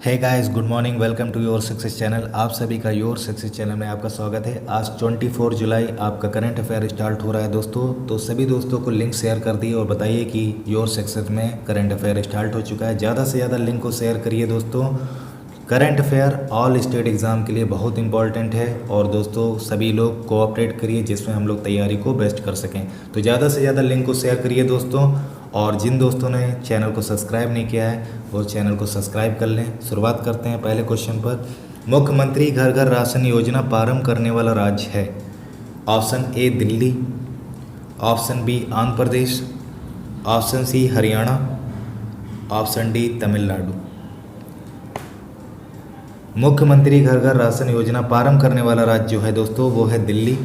Hey guys, good morning. Welcome to your success channel. आप सभी का योर सक्सेस चैनल में आपका स्वागत है। आज 24 जुलाई आपका करंट अफेयर स्टार्ट हो रहा है दोस्तों। तो सभी दोस्तों को लिंक शेयर कर दिए और बताइए कि योर सक्सेस में करंट अफेयर स्टार्ट हो चुका है। ज़्यादा से ज़्यादा लिंक को शेयर करिए दोस्तों। Current affair all state exam के लिए बहुत इंपॉर्टेंट है और दोस्तों सभी लोग कोऑपरेट करिए जिसमें हम लोग तैयारी को बेस्ट कर सकें। तो ज़्यादा से ज़्यादा लिंक को शेयर करिए दोस्तों। और जिन दोस्तों ने चैनल को सब्सक्राइब नहीं किया है वो चैनल को सब्सक्राइब कर लें। शुरुआत करते हैं पहले क्वेश्चन पर। मुख्यमंत्री घर घर राशन योजना प्रारंभ करने वाला राज्य है। Option A Delhi, option B Andhra Pradesh, option C Haryana, option D Tamil Nadu. मुख्यमंत्री घर घर राशन योजना प्रारंभ करने वाला राज्य जो है दोस्तों वो है दिल्ली।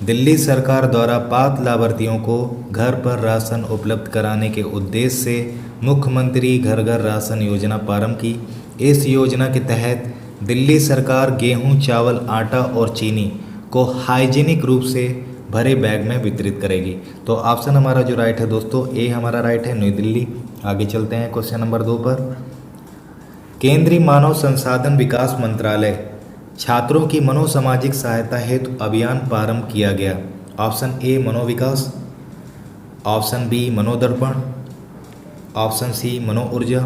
दिल्ली सरकार द्वारा पात्र लाभार्थियों को घर पर राशन उपलब्ध कराने के उद्देश्य से मुख्यमंत्री घर घर राशन योजना प्रारंभ की। इस योजना के तहत दिल्ली सरकार गेहूं, चावल, आटा और चीनी को हाइजीनिक रूप से भरे बैग में वितरित करेगी। तो ऑप्शन हमारा जो राइट है दोस्तों ए हमारा राइट है, न्यू दिल्ली। आगे चलते हैं क्वेश्चन नंबर 2 पर। केंद्रीय मानव संसाधन विकास मंत्रालय छात्रों की मनोसामाजिक सहायता हेतु अभियान प्रारंभ किया गया। Option A Manovikas, option B Manodarpan, option C Mano Urja,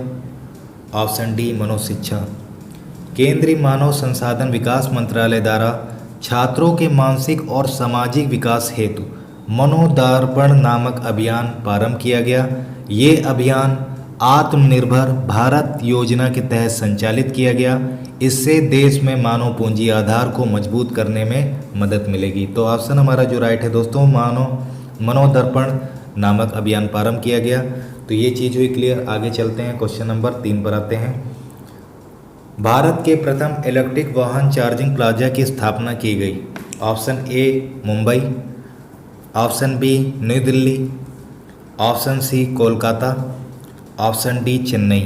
option D Manahshiksha. केंद्रीय मानव संसाधन विकास मंत्रालय द्वारा छात्रों के मानसिक और सामाजिक विकास हेतु मनोदर्पण नामक अभियान प्रारंभ किया गया। ये अभियान आत्मनिर्भर भारत योजना के तहत संचालित किया गया। इससे देश में मानव पूंजी आधार को मजबूत करने में मदद मिलेगी। तो ऑप्शन हमारा जो राइट है दोस्तों मनोदर्पण नामक अभियान प्रारंभ किया गया। तो ये चीज़ हुई क्लियर। आगे चलते हैं क्वेश्चन नंबर 3 पर आते हैं। भारत के प्रथम इलेक्ट्रिक वाहन चार्जिंग प्लाजा की स्थापना की गई। Option A Mumbai, option B New Delhi, option C Kolkata, option D Chennai.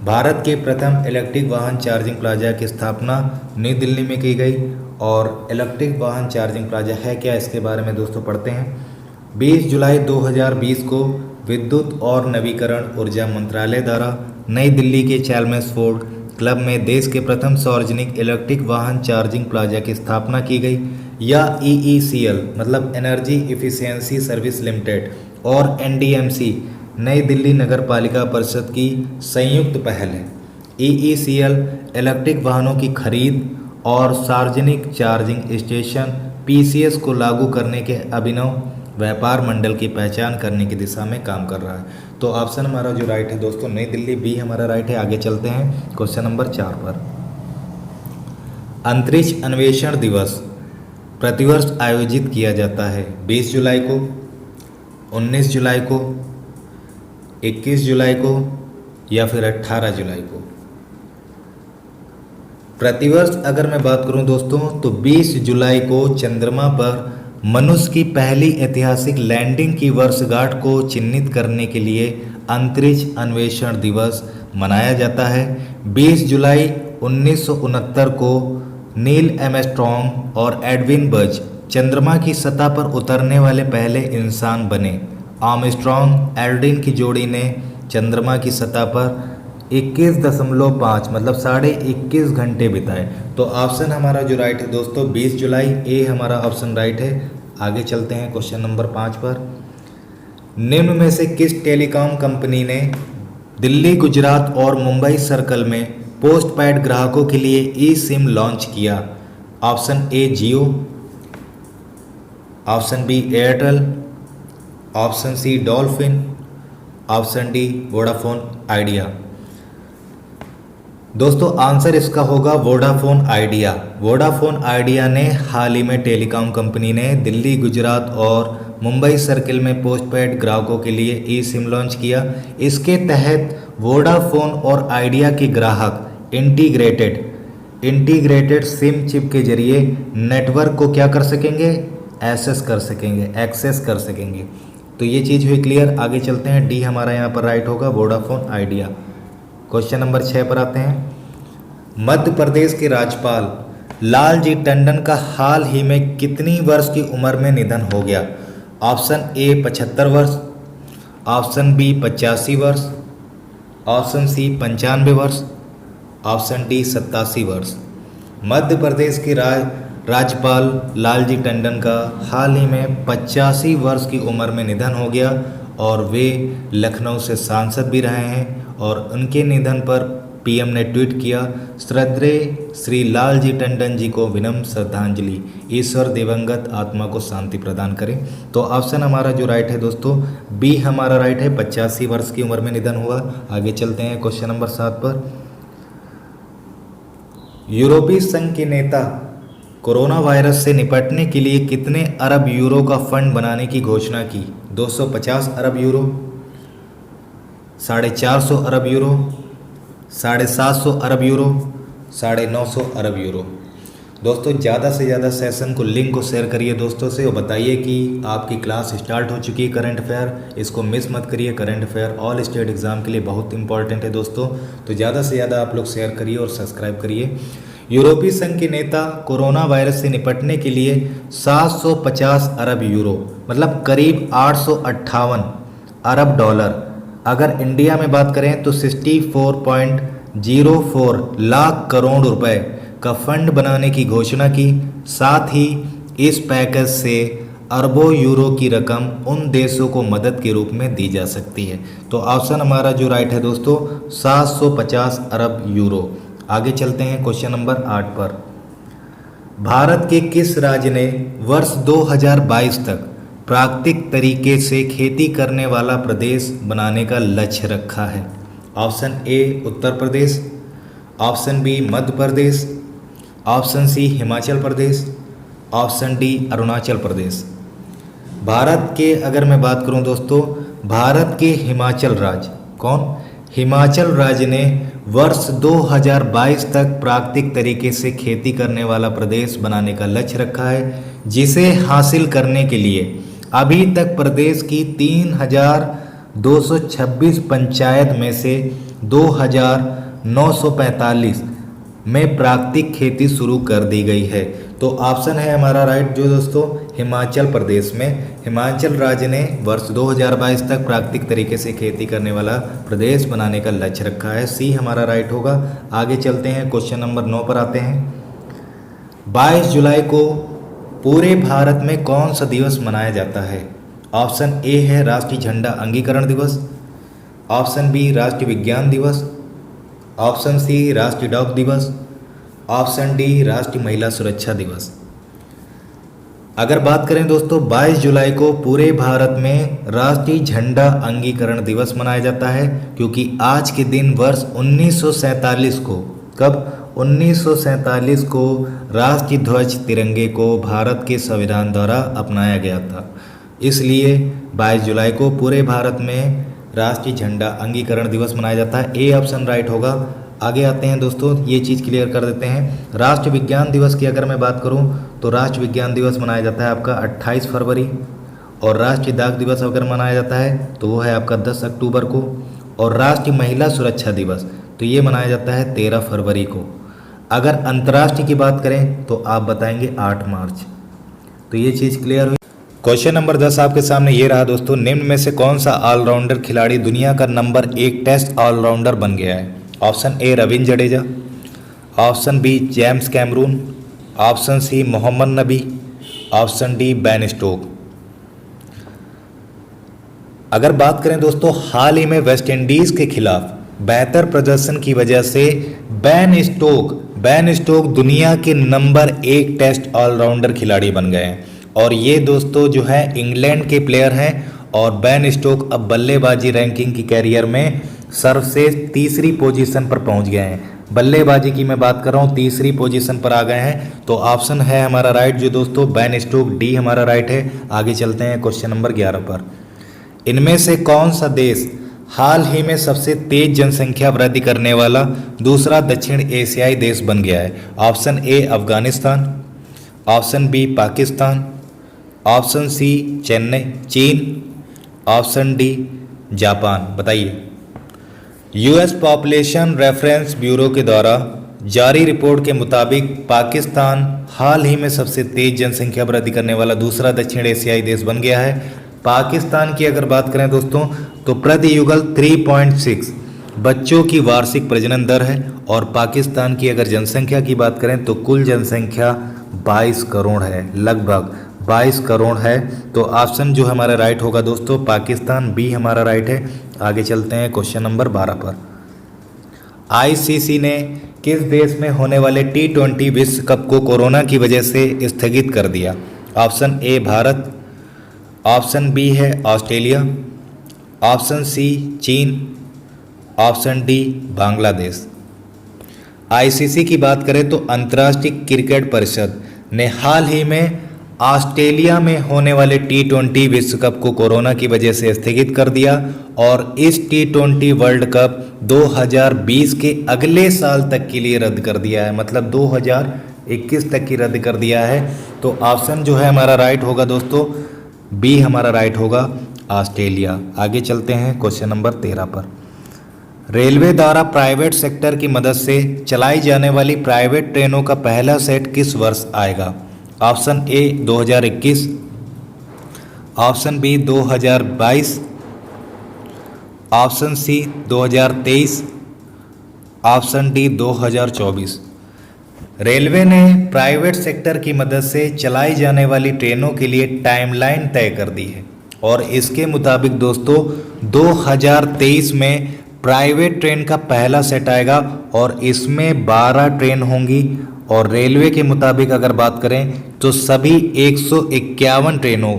Bharat के प्रथम इलेक्ट्रिक वाहन चार्जिंग प्लाजा की स्थापना नई दिल्ली में की गई। और इलेक्ट्रिक वाहन चार्जिंग प्लाजा है क्या, इसके बारे में दोस्तों पढ़ते हैं। 20 जुलाई 2020 को विद्युत और नवीकरण ऊर्जा मंत्रालय द्वारा नई दिल्ली के चैल्मर्स क्लब में देश के प्रथम सार्वजनिक इलेक्ट्रिक वाहन चार्जिंग प्लाजा की स्थापना की गई। यह EECL मतलब एनर्जी इफिशियंसी सर्विस लिमिटेड और NDMC नई दिल्ली नगर पालिका परिषद की संयुक्त पहल है। EECL इलेक्ट्रिक वाहनों की खरीद और सार्वजनिक चार्जिंग स्टेशन PCS को लागू करने के अभिनव व्यापार मॉडल की पहचान करने की दिशा में काम कर रहा है। तो ऑप्शन हमारा जो राइट है दोस्तों नई दिल्ली, बी हमारा राइट है। आगे चलते हैं क्वेश्चन नंबर 4 पर। अंतरिक्ष अन्वेषण दिवस प्रतिवर्ष आयोजित किया जाता है। 20 जुलाई को, 19 जुलाई को, 21 जुलाई को या फिर 18 जुलाई को। प्रतिवर्ष अगर मैं बात करूं दोस्तों तो 20 जुलाई को चंद्रमा पर मनुष्य की पहली ऐतिहासिक लैंडिंग की वर्षगांठ को चिन्हित करने के लिए अंतरिक्ष अन्वेषण दिवस मनाया जाता है। 20 जुलाई 1969 को नील आर्मस्ट्रॉन्ग और एडविन बज चंद्रमा की सतह पर उतरने वाले पहले इंसान बने। आर्मस्ट्रॉन्ग एल्ड्रिन की जोड़ी ने चंद्रमा की सतह पर 21.5 मतलब 21.5 घंटे बिताए। तो ऑप्शन हमारा जो राइट है दोस्तों 20 जुलाई, ए हमारा ऑप्शन राइट है। आगे चलते हैं क्वेश्चन नंबर 5 पर। निम्न में से किस टेलीकॉम कंपनी ने दिल्ली, गुजरात और मुंबई सर्कल में पोस्टपेड ग्राहकों के लिए eSIM लॉन्च किया। Option A Jio, option B Airtel, option C Dolphin, option D Vodafone Idea. दोस्तों आंसर इसका होगा वोडाफोन आइडिया। वोडाफोन आइडिया ने हाल ही में टेलीकॉम कंपनी ने दिल्ली, गुजरात और मुंबई सर्किल में पोस्टपेड ग्राहकों के लिए eSIM लॉन्च किया। इसके तहत वोडाफोन और आइडिया के ग्राहक इंटीग्रेटेड सिम चिप के जरिए नेटवर्क को क्या कर सकेंगे, एक्सेस कर सकेंगे। तो ये चीज़ हुई क्लियर। आगे चलते हैं, डी हमारा यहाँ पर राइट होगा वोडाफोन आइडिया। क्वेश्चन नंबर 6 पर आते हैं। मध्य प्रदेश के राज्यपाल लालजी टंडन का हाल ही में कितनी वर्ष की उम्र में निधन हो गया। ऑप्शन ए 75 वर्ष, ऑप्शन बी 85 वर्ष, ऑप्शन सी 95 वर्ष, ऑप्शन डी 87 वर्ष। मध्य प्रदेश के राज्यपाल लालजी टंडन का हाल ही में 85 वर्ष की उम्र में निधन हो गया और वे लखनऊ से सांसद भी रहे हैं। और उनके निधन पर पीएम ने ट्वीट किया, श्रद्धेय श्री लालजी टंडन जी को विनम्र श्रद्धांजलि, ईश्वर दिवंगत आत्मा को शांति प्रदान करें। तो ऑप्शन हमारा जो राइट है दोस्तों बी हमारा राइट है, 85 वर्ष की उम्र में निधन हुआ। आगे चलते हैं क्वेश्चन नंबर 7 पर। यूरोपीय संघ के नेता कोरोना वायरस से निपटने के लिए कितने अरब यूरो का फंड बनाने की घोषणा की? 250 अरब यूरो, 450 अरब यूरो, 750 अरब यूरो, 950 अरब यूरो। दोस्तों ज़्यादा से ज़्यादा सेशन को लिंक को शेयर करिए दोस्तों से और बताइए कि आपकी क्लास स्टार्ट हो चुकी है करंट अफेयर, इसको मिस मत करिए। Current affair all state exam के लिए बहुत इंपॉर्टेंट है दोस्तों, तो ज़्यादा से ज़्यादा आप लोग शेयर करिए और सब्सक्राइब करिए। यूरोपीय संघ के नेता कोरोना वायरस से निपटने के लिए 750 अरब यूरो मतलब करीब 858 अरब डॉलर, अगर इंडिया में बात करें तो 64.04 लाख करोड़ रुपए का फंड बनाने की घोषणा की। साथ ही इस पैकेज से अरबों यूरो की रकम उन देशों को मदद के रूप में दी जा सकती है। तो ऑप्शन हमारा जो राइट है दोस्तों 750 अरब यूरो। आगे चलते हैं क्वेश्चन नंबर 8 पर। भारत के किस राज्य ने वर्ष 2022 तक प्राकृतिक तरीके से खेती करने वाला प्रदेश बनाने का लक्ष्य रखा है? Option A Uttar Pradesh, option B Madhya Pradesh, option C Himachal Pradesh, option D Arunachal Pradesh. Bharat के अगर मैं बात करूं दोस्तों, भारत के हिमाचल राज्य हिमाचल राज्य ने वर्ष 2022 तक प्राकृतिक तरीके से खेती करने वाला प्रदेश बनाने का लक्ष्य रखा है, जिसे हासिल करने के लिए अभी तक प्रदेश की 3,226 पंचायत में से 2,945 में प्राकृतिक खेती शुरू कर दी गई है। तो ऑप्शन है हमारा राइट जो दोस्तों हिमाचल प्रदेश में हिमाचल राज्य ने वर्ष 2022 तक प्राकृतिक तरीके से खेती करने वाला प्रदेश बनाने का लक्ष्य रखा है। सी हमारा राइट होगा। आगे चलते हैं क्वेश्चन नंबर 9 पर आते हैं। 22 जुलाई को पूरे भारत में कौन सा दिवस मनाया जाता है? ऑप्शन ए है राष्ट्रीय झंडा अंगीकरण दिवस, ऑप्शन बी राष्ट्रीय विज्ञान दिवस, ऑप्शन सी राष्ट्रीय डॉग दिवस, ऑप्शन डी राष्ट्रीय महिला सुरक्षा दिवस। अगर बात करें दोस्तों 22 जुलाई को पूरे भारत में राष्ट्रीय झंडा अंगीकरण दिवस मनाया जाता है, क्योंकि आज के दिन वर्ष 1947 को 1947 को राष्ट्रीय ध्वज तिरंगे को भारत के संविधान द्वारा अपनाया गया था। इसलिए 22 जुलाई को पूरे भारत में राष्ट्रीय झंडा अंगीकरण दिवस मनाया जाता है। ए ऑप्शन राइट होगा। आगे आते हैं दोस्तों, ये चीज़ क्लियर कर देते हैं। राष्ट्रीय विज्ञान दिवस की अगर मैं बात करूं तो राष्ट्रीय विज्ञान दिवस मनाया जाता है आपका 28 फरवरी, और राष्ट्रीय डाक दिवस अगर मनाया जाता है तो वो है आपका 10 अक्टूबर को, और राष्ट्रीय महिला सुरक्षा दिवस तो ये मनाया जाता है 13 फरवरी को। अगर अंतर्राष्ट्रीय की बात करें तो आप बताएंगे 8 मार्च। तो ये चीज़ क्लियर हुई। क्वेश्चन नंबर 10 आपके सामने ये रहा दोस्तों, निम्न में से कौन सा ऑलराउंडर खिलाड़ी दुनिया का नंबर 1 टेस्ट ऑलराउंडर बन गया है? Option A Ravindra Jadeja, option B James Cameron, option C Mohammad Nabi, option D Ben Stoke. अगर बात करें दोस्तों हाल ही में वेस्ट इंडीज के खिलाफ बेहतर प्रदर्शन की वजह से बेन स्टोक दुनिया के नंबर 1 टेस्ट ऑलराउंडर खिलाड़ी बन गए हैं। और ये दोस्तों जो है इंग्लैंड के प्लेयर हैं, और बेन स्टोक अब बल्लेबाजी रैंकिंग की कैरियर में सर्वश्रेष्ठ 3री पोजीशन पर पहुंच गए हैं। बल्लेबाजी की मैं बात कर रहा हूँ 3री पोजीशन पर आ गए हैं। तो ऑप्शन है हमारा राइट जो दोस्तों बेन स्टोक, डी हमारा राइट है। आगे चलते हैं क्वेश्चन नंबर 11 पर। इनमें से कौन सा देश हाल ही में सबसे तेज जनसंख्या वृद्धि करने वाला दूसरा दक्षिण एशियाई देश बन गया है? Option A Afghanistan, option B Pakistan, option C चीन, ऑप्शन डी जापान। बताइए। यूएस पॉपुलेशन रेफरेंस ब्यूरो के द्वारा जारी रिपोर्ट के मुताबिक पाकिस्तान हाल ही में सबसे तेज जनसंख्या वृद्धि करने वाला दूसरा दक्षिण एशियाई देश बन गया है। पाकिस्तान की अगर बात करें दोस्तों तो प्रति युगल 3.6 बच्चों की वार्षिक प्रजनन दर है। और पाकिस्तान की अगर जनसंख्या की बात करें तो कुल जनसंख्या 22 करोड़ है, लगभग 22 करोड़ है। तो ऑप्शन जो हमारा राइट होगा दोस्तों पाकिस्तान, बी हमारा राइट है। आगे चलते हैं क्वेश्चन नंबर 12 पर। आईसीसी ने किस देश में होने वाले T20 विश्व कप को कोरोना की वजह से स्थगित कर दिया? Option A Bharat, option B है ऑस्ट्रेलिया, ऑप्शन सी चीन, ऑप्शन डी बांग्लादेश। आईसीसी की बात करें तो अंतर्राष्ट्रीय क्रिकेट परिषद ने हाल ही में ऑस्ट्रेलिया में होने वाले T20 विश्व कप को कोरोना की वजह से स्थगित कर दिया और इस T20 वर्ल्ड कप 2020 के अगले साल तक के लिए रद्द कर दिया है, मतलब 2021 तक की रद्द कर दिया है। तो ऑप्शन जो है हमारा राइट होगा दोस्तों, बी हमारा राइट होगा, ऑस्ट्रेलिया। आगे चलते हैं क्वेश्चन नंबर 13 पर। रेलवे द्वारा प्राइवेट सेक्टर की मदद से चलाई जाने वाली प्राइवेट ट्रेनों का पहला सेट किस वर्ष आएगा? Option A 2021, option B 2022, option C 2023, option D 2024। Railway ने प्राइवेट सेक्टर की मदद से चलाई जाने वाली ट्रेनों के लिए टाइमलाइन तय कर दी है और इसके मुताबिक दोस्तों 2023 में प्राइवेट ट्रेन का पहला सेट आएगा और इसमें 12 ट्रेन होंगी। और रेलवे के मुताबिक अगर बात करें तो सभी 151 ट्रेनों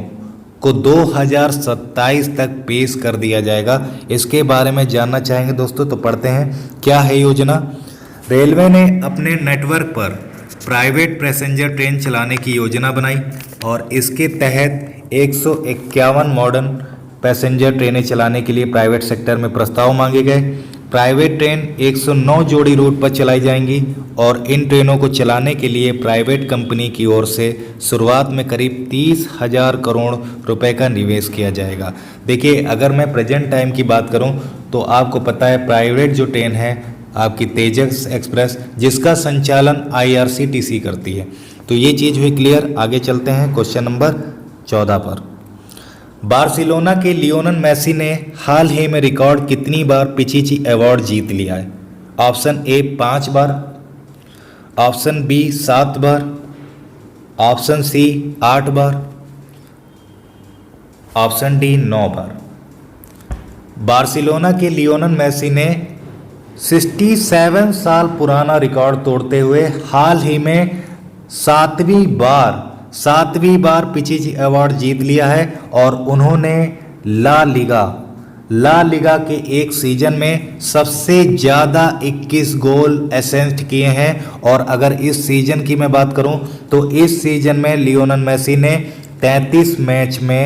को 2027 तक पेश कर दिया जाएगा। इसके बारे में जानना चाहेंगे दोस्तों तो पढ़ते हैं, क्या है योजना। रेलवे ने अपने नेटवर्क पर प्राइवेट पैसेंजर ट्रेन चलाने की योजना बनाई और इसके तहत 151 मॉडर्न पैसेंजर ट्रेनें चलाने के लिए प्राइवेट सेक्टर में प्रस्ताव मांगे गए। प्राइवेट ट्रेन 109 जोड़ी रूट पर चलाई जाएंगी और इन ट्रेनों को चलाने के लिए प्राइवेट कंपनी की ओर से शुरुआत में करीब 30,000 करोड़ रुपए का निवेश किया जाएगा। देखिए अगर मैं प्रेजेंट टाइम की बात करूं तो आपको पता है प्राइवेट जो ट्रेन है आपकी तेजस एक्सप्रेस, जिसका संचालन IRCTC करती है। तो ये चीज़ हुई क्लियर। आगे चलते हैं क्वेश्चन नंबर 14 पर। बार्सिलोना के लियोनेल मेसी ने हाल ही में रिकॉर्ड कितनी बार पिचिची अवार्ड जीत लिया है? ऑप्शन ए 5 बार, ऑप्शन बी 7 बार, ऑप्शन सी 8 बार, ऑप्शन डी 9 बार। बार्सिलोना के लियोनेल मेसी ने 67 साल पुराना रिकॉर्ड तोड़ते हुए हाल ही में सातवीं बार पिचिची अवार्ड जीत लिया है और उन्होंने ला लीगा के एक सीजन में सबसे ज़्यादा 21 गोल असिस्ट किए हैं। और अगर इस सीजन की मैं बात करूं तो इस सीजन में लियोनेल मेसी ने 33 मैच में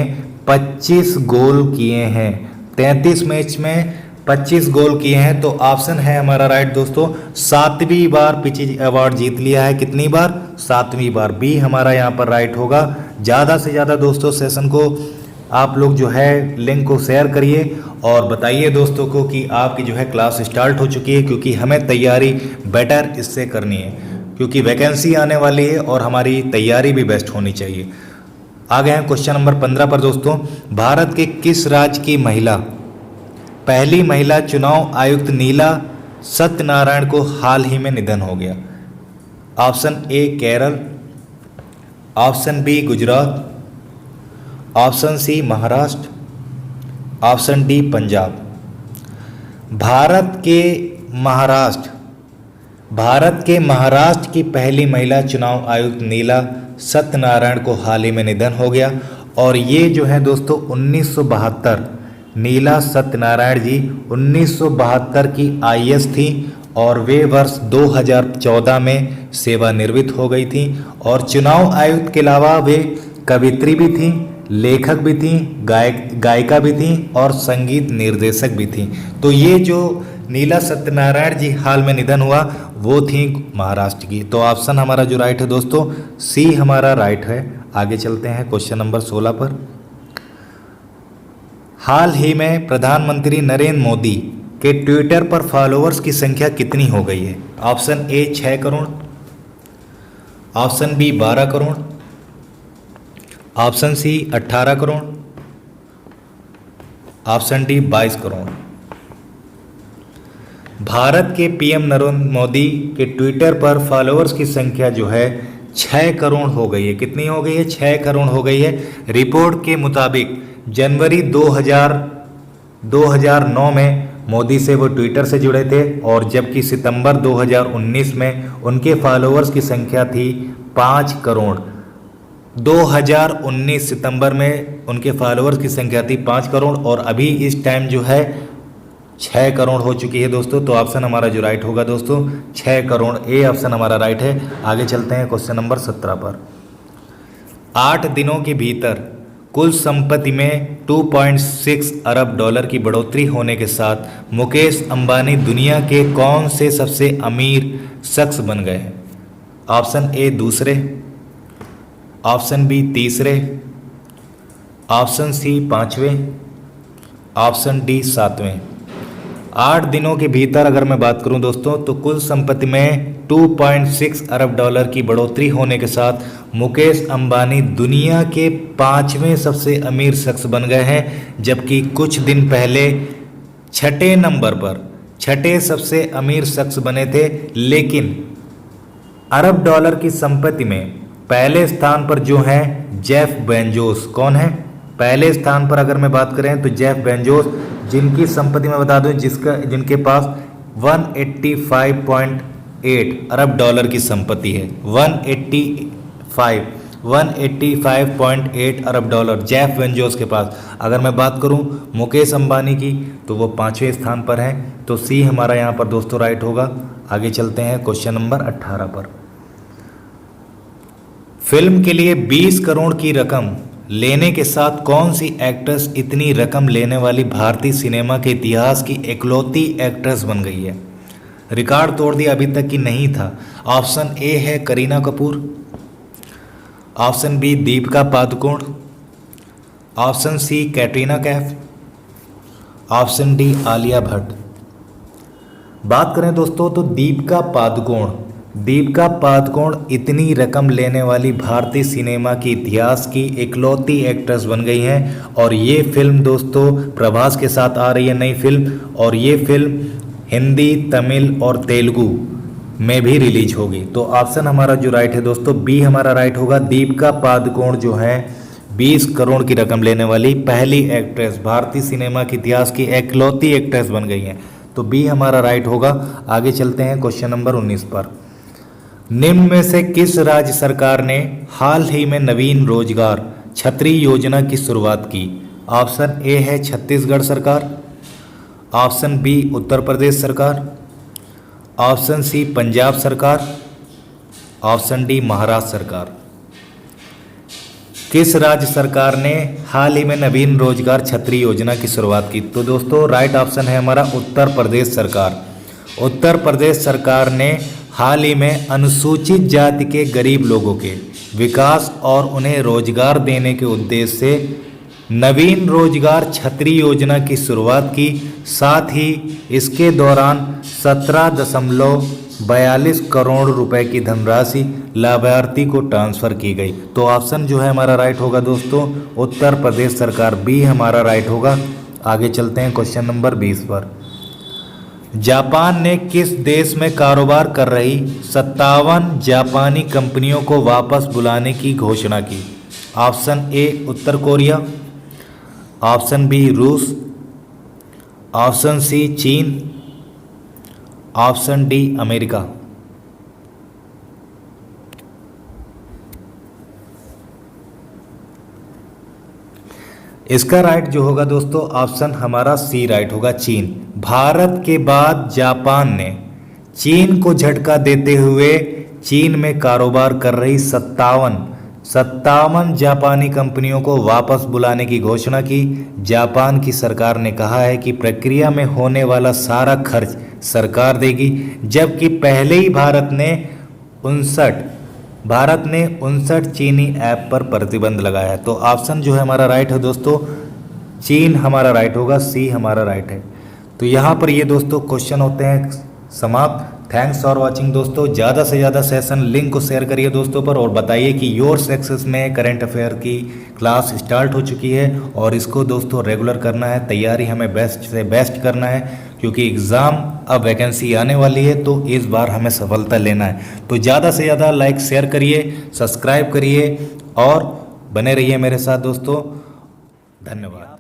25 गोल किए हैं, 33 मैच में 25 गोल किए हैं। तो ऑप्शन है हमारा राइट दोस्तों, 7वीं बार पिचिची अवार्ड जीत लिया है। कितनी बार? 7वीं बार। बी हमारा यहाँ पर राइट होगा। ज़्यादा से ज़्यादा दोस्तों सेशन को आप लोग जो है लिंक को शेयर करिए और बताइए दोस्तों को कि आपकी जो है क्लास स्टार्ट हो चुकी है, क्योंकि हमें तैयारी बेटर इससे करनी है, क्योंकि वैकेंसी आने वाली है और हमारी तैयारी भी बेस्ट होनी चाहिए। आगे हैं क्वेश्चन नंबर 15 पर दोस्तों। भारत के किस राज्य की पहली महिला चुनाव आयुक्त नीला सत्यनारायण को हाल ही में निधन हो गया? Option A Kerala, option B Gujarat, option C Maharashtra, option D Punjab. Bharat के महाराष्ट्र की पहली महिला चुनाव आयुक्त नीला सत्यनारायण को हाल ही में निधन हो गया और ये जो है दोस्तों 1972, नीला सत्यनारायण जी 1972 की IAS थी और वे वर्ष 2014 में सेवानिवृत्त हो गई थी। और चुनाव आयुक्त के अलावा वे कवित्री भी थीं, लेखक भी थीं, गायिका भी थीं और संगीत निर्देशक भी थीं। तो ये जो नीला सत्यनारायण जी हाल में निधन हुआ वो थी महाराष्ट्र की। तो ऑप्शन हमारा जो राइट है दोस्तों, सी हमारा राइट है। आगे चलते हैं क्वेश्चन नंबर 16 पर। हाल ही में प्रधानमंत्री नरेंद्र मोदी के ट्विटर पर फॉलोअर्स की संख्या कितनी हो गई है? Option A 6 crore, option B 12 crore, option C 18 crore, option D 22 crore. Bharat के पीएम नरेंद्र मोदी के ट्विटर पर फॉलोअर्स की संख्या जो है 6 करोड़ हो गई है। कितनी हो गई है? 6 करोड़ हो गई है। रिपोर्ट के मुताबिक जनवरी 2009 में मोदी से वो ट्विटर से जुड़े थे, और जबकि सितंबर 2019 में उनके फॉलोअर्स की संख्या थी 5 करोड़। 2019 सितंबर में उनके फॉलोअर्स की संख्या थी 5 करोड़, और अभी इस टाइम जो है 6 करोड़ हो चुकी है दोस्तों। तो ऑप्शन हमारा जो राइट होगा दोस्तों 6 करोड़, ए ऑप्शन हमारा राइट है। आगे चलते हैं क्वेश्चन नंबर 17 पर। 8 दिनों के भीतर कुल संपत्ति में 2.6 अरब डॉलर की बढ़ोतरी होने के साथ मुकेश अंबानी दुनिया के कौन से सबसे अमीर शख्स बन गए हैं? ऑप्शन ए दूसरे, ऑप्शन बी तीसरे, ऑप्शन सी पांचवें, ऑप्शन डी सातवें। 8 दिनों के भीतर अगर मैं बात करूं दोस्तों तो कुल संपत्ति में 2.6 अरब डॉलर की बढ़ोतरी होने के साथ मुकेश अंबानी दुनिया के 5वें सबसे अमीर शख्स बन गए हैं, जबकि कुछ दिन पहले 6ठे नंबर पर 6ठे सबसे अमीर शख्स बने थे। लेकिन अरब डॉलर की संपत्ति में पहले स्थान पर जो है जेफ बेजोस। कौन है पहले स्थान पर? अगर मैं बात करें तो जेफ बेजोस, जिनकी संपत्ति मैं बता दूं जिनके पास 185.8 अरब डॉलर की संपत्ति है। 185.8 अरब डॉलर जेफ बेजोस के पास। अगर मैं बात करूं मुकेश अंबानी की तो वो 5वें स्थान पर हैं। तो सी हमारा यहाँ पर दोस्तों राइट होगा। आगे चलते हैं क्वेश्चन नंबर 18 पर। फिल्म के लिए 20 करोड़ की रकम लेने के साथ कौन सी एक्ट्रेस इतनी रकम लेने वाली भारतीय सिनेमा के इतिहास की इकलौती एक्ट्रेस बन गई है? रिकॉर्ड तोड़ दिया अभी तक कि नहीं था। ऑप्शन ए है Kareena Kapoor, option B Deepika Padukone, option C Katrina Kaif, option D Alia Bhatt. बात करें दोस्तों तो दीपिका पादुकोण इतनी रकम लेने वाली भारतीय सिनेमा के इतिहास की इकलौती एक्ट्रेस बन गई हैं। और ये फिल्म दोस्तों प्रभास के साथ आ रही है, नई फिल्म, और ये फिल्म हिंदी, तमिल और तेलुगु में भी रिलीज होगी। तो ऑप्शन हमारा जो राइट है दोस्तों बी हमारा राइट होगा। दीपिका पादुकोण जो है 20 करोड़ की रकम लेने वाली पहली एक्ट्रेस, भारतीय सिनेमा के इतिहास की इकलौती एक्ट्रेस बन गई हैं। तो बी हमारा राइट होगा। आगे चलते हैं क्वेश्चन नंबर 19 पर। निम्न में से किस राज्य सरकार ने हाल ही में नवीन रोजगार छतरी योजना की शुरुआत की? ऑप्शन ए है छत्तीसगढ़ सरकार, ऑप्शन बी उत्तर प्रदेश सरकार, ऑप्शन सी पंजाब सरकार, ऑप्शन डी महाराष्ट्र सरकार। किस राज्य सरकार ने हाल ही में नवीन रोजगार छतरी योजना की शुरुआत की? तो दोस्तों राइट ऑप्शन है हमारा उत्तर प्रदेश सरकार। उत्तर प्रदेश सरकार ने हाल ही में अनुसूचित जाति के गरीब लोगों के विकास और उन्हें रोजगार देने के उद्देश्य से नवीन रोजगार छतरी योजना की शुरुआत की। साथ ही इसके दौरान 17.42 करोड़ रुपए की धनराशि लाभार्थी को ट्रांसफर की गई। तो ऑप्शन जो है हमारा राइट होगा दोस्तों उत्तर प्रदेश सरकार, बी हमारा राइट होगा। आगे चलते हैं क्वेश्चन नंबर 20 पर। जापान ने किस देश में कारोबार कर रही 57 जापानी कंपनियों को वापस बुलाने की घोषणा की? ऑप्शन ए उत्तर कोरिया, ऑप्शन बी रूस, ऑप्शन सी चीन, ऑप्शन डी अमेरिका। इसका राइट जो होगा दोस्तों ऑप्शन हमारा सी राइट होगा, चीन। भारत के बाद जापान ने चीन को झटका देते हुए चीन में कारोबार कर रही 57 जापानी कंपनियों को वापस बुलाने की घोषणा की। जापान की सरकार ने कहा है कि प्रक्रिया में होने वाला सारा खर्च सरकार देगी, जबकि पहले ही भारत ने 59 चीनी ऐप पर प्रतिबंध लगाया है। तो ऑप्शन जो है हमारा राइट है दोस्तों चीन हमारा राइट होगा, सी हमारा राइट है। तो यहाँ पर ये दोस्तों क्वेश्चन होते हैं समाप्त। थैंक्स फॉर वॉचिंग दोस्तों। ज़्यादा से ज़्यादा सेशन लिंक को शेयर करिए दोस्तों पर, और बताइए कि योर सक्सेस में करंट अफेयर की क्लास स्टार्ट हो चुकी है और इसको दोस्तों रेगुलर करना है। तैयारी हमें बेस्ट से बेस्ट करना है, क्योंकि एग्ज़ाम अब वैकेंसी आने वाली है, तो इस बार हमें सफलता लेना है। तो ज़्यादा से ज़्यादा लाइक शेयर करिए, सब्सक्राइब करिए और बने रहिए मेरे साथ दोस्तों। धन्यवाद।